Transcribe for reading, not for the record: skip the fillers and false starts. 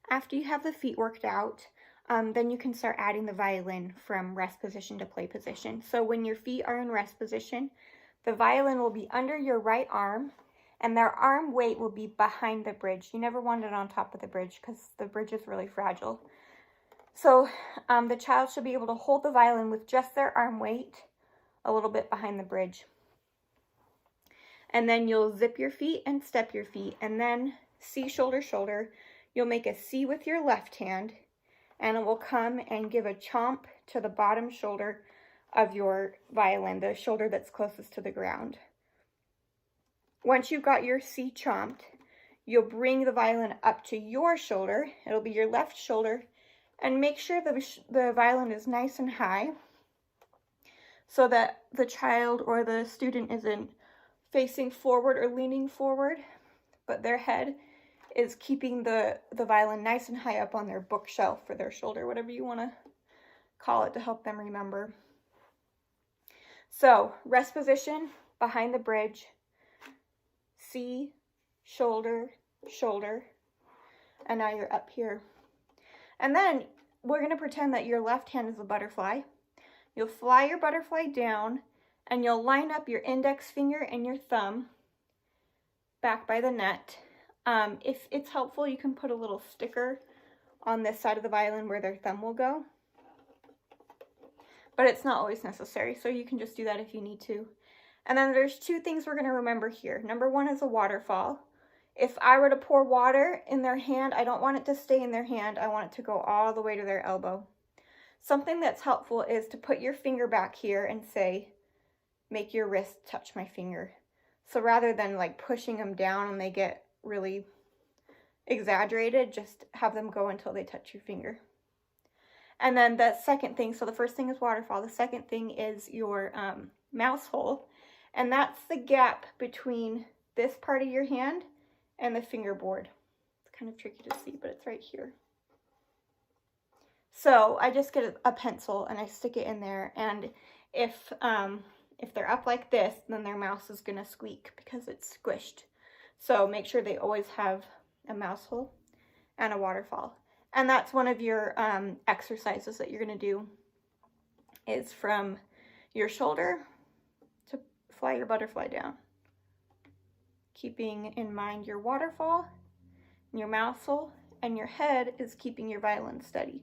After you have the feet worked out, then you can start adding the violin from rest position to play position. So when your feet are in rest position, the violin will be under your right arm, and their arm weight will be behind the bridge. You never want it on top of the bridge because the bridge is really fragile. So the child should be able to hold the violin with just their arm weight a little bit behind the bridge. And then you'll zip your feet and step your feet, and then C, shoulder, shoulder. You'll make a C with your left hand, and it will come and give a chomp to the bottom shoulder of your violin, the shoulder that's closest to the ground. Once you've got your C chomped, you'll bring the violin up to your shoulder. It'll be your left shoulder, and make sure the violin is nice and high so that the child or the student isn't facing forward or leaning forward, but their head is keeping the violin nice and high up on their bookshelf for their shoulder, whatever you want to call it to help them remember. So, rest position, behind the bridge, C, shoulder, shoulder, and now you're up here. And then we're going to pretend that your left hand is a butterfly. You'll fly your butterfly down, and you'll line up your index finger and your thumb back by the net. If it's helpful, you can put a little sticker on this side of the violin where their thumb will go. But it's not always necessary, so you can just do that if you need to. And then there's two things we're going to remember here. Number one is a waterfall. If I were to pour water in their hand, I don't want it to stay in their hand. I want it to go all the way to their elbow. Something that's helpful is to put your finger back here and say, make your wrist touch my finger. So rather than like pushing them down and they get really exaggerated, just have them go until they touch your finger. And then the second thing, so the first thing is waterfall. The second thing is your mouse hole. And that's the gap between this part of your hand and the fingerboard. It's kind of tricky to see, but it's right here. So I just get a pencil and I stick it in there, and if they're up like this, then their mouse is gonna squeak because it's squished. So make sure they always have a mouse hole and a waterfall. And that's one of your exercises that you're gonna do, is from your shoulder to fly your butterfly down, keeping in mind your waterfall, your mouse hole, and your head is keeping your violin steady.